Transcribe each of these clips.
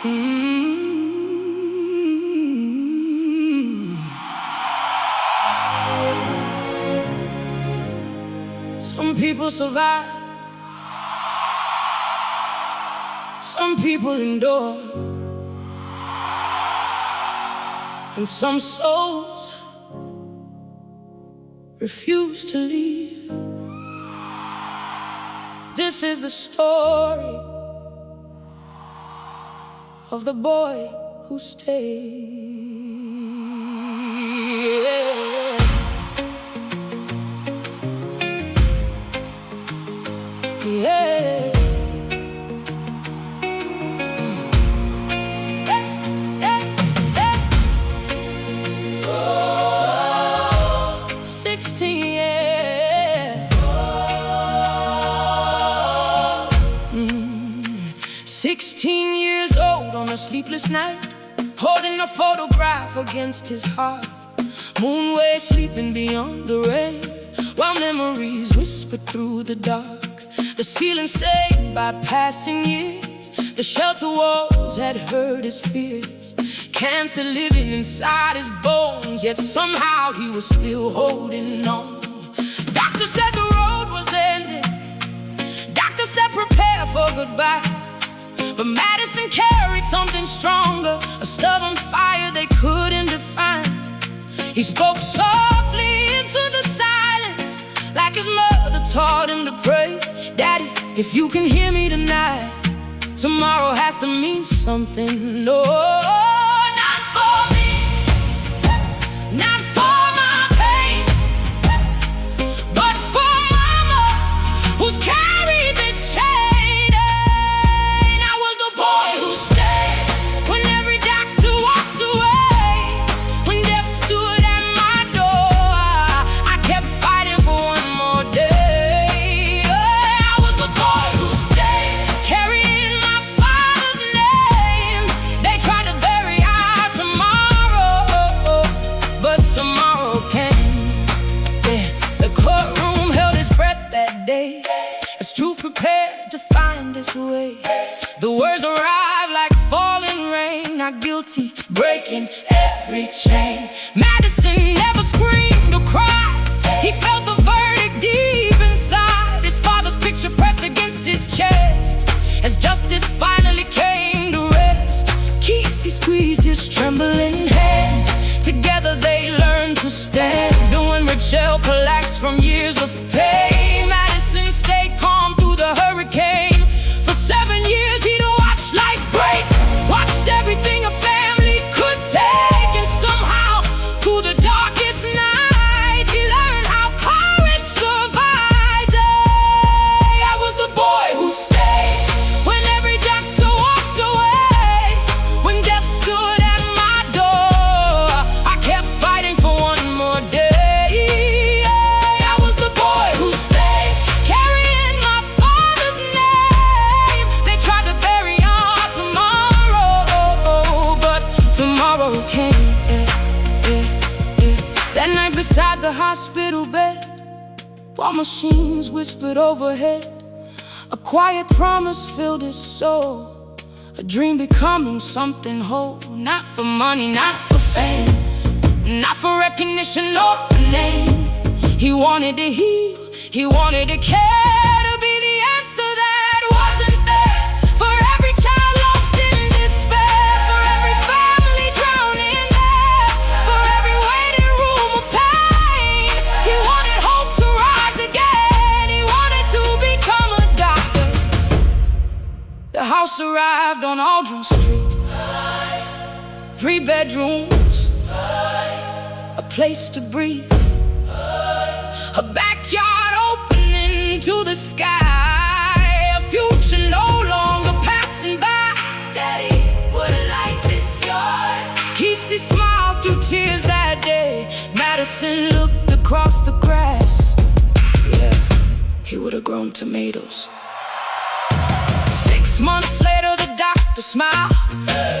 Mm. Some people survive, some people endure, and some souls refuse to leave. This is the story of the boy who stayed. Yeah. 16, yeah. 16 years old on a sleepless night, holding a photograph against his heart. Moonway sleeping beyond the rain, while memories whispered through the dark. The ceiling stained by passing years, the shelter walls had hurt his fears. Cancer living inside his bones, yet somehow he was still holding on. Doctor said the road was ending, doctor said prepare for goodbye. But medicine carried something stronger, a stubborn fire they couldn't define. He spoke softly into the silence, like his mother taught him to pray. Daddy, if you can hear me tonight, tomorrow has to mean something. No, not for me, not for my pain, but for mama who's carried this chain. And I was the boy who stayed when every doctor walked away, when death stood at my door. I kept fighting for one more day. As truth prepared to find its way, the words arrive like falling rain. Not guilty, breaking every chain. Madison never screamed or cried, he felt the verdict deep inside. His father's picture pressed against his chest as justice finally came to rest. Keys he squeezed his trembling hand, together they learned to stand. Doing Rachel collapsed from years of pain. Madison stayed calm through the hurricane. For 7 years he'd watched life break, watched everything a family could take. And somehow, through the darkest night, he learned how courage survives. I was the boy who stayed when every doctor walked away, when death stood at my door. I kept fighting for one more day. That night beside the hospital bed, while machines whispered overhead, a quiet promise filled his soul, a dream becoming something whole. Not for money, not for fame, not for recognition or a name. He wanted to heal, he wanted to care, to be the answer that wasn't there. For every child lost in despair, for every family drowning there, for every waiting room of pain. He wanted hope to rise again, he wanted to become a doctor. The house arrived on Aldrin Street, 3 bedrooms, a place to breathe, a backyard opening to the sky, a future no longer passing by. Daddy wouldn't like this yard. Kesey smiled through tears that day. Madison looked across the grass. Yeah, he would have grown tomatoes. 6 months later, the doctor smiled,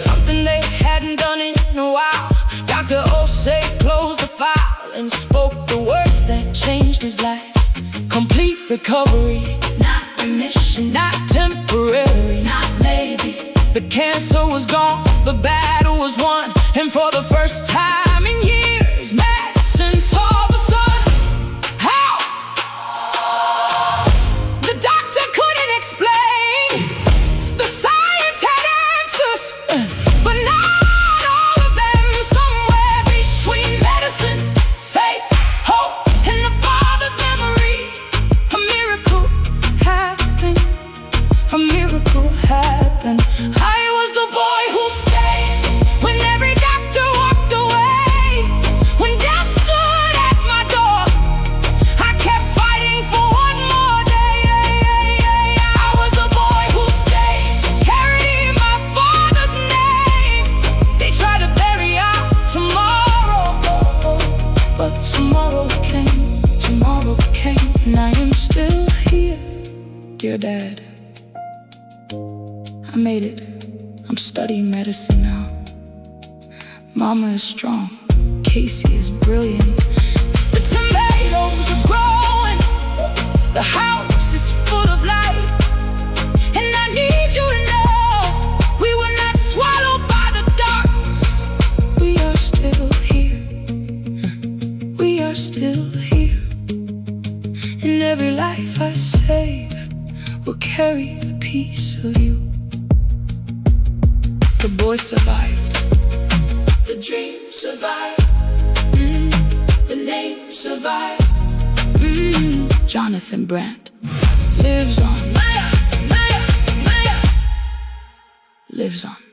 something they hadn't done in a while. Dr. Osei closed the file and spoke the words that changed his life. Complete recovery, not remission, not temporary, not maybe, The cancer was gone, the battle was won, and for the first time in years, medicine saw the sun. How? The doctor couldn't explain. The science had answers, but not all of them. Somewhere between medicine, faith, hope, and the Father's memory, a miracle happened. A miracle happened. I was the boy who stayed when every doctor walked away. When death stood at my door, I kept fighting for one more day. I was the boy who stayed, carrying my Father's name. They tried to bury our tomorrow, but tomorrow came, and I am still here, dear Dad. I made it. I'm studying medicine now. Mama is strong. Casey is brilliant. The tomatoes are growing. The house is full of light. And I need you to know we were not swallowed by the darkness. We are still here. We are still here. And every life I save will carry a piece of you. The boy survived. The dream survived. The name survived. Jonathan Brandt lives on. Lives on.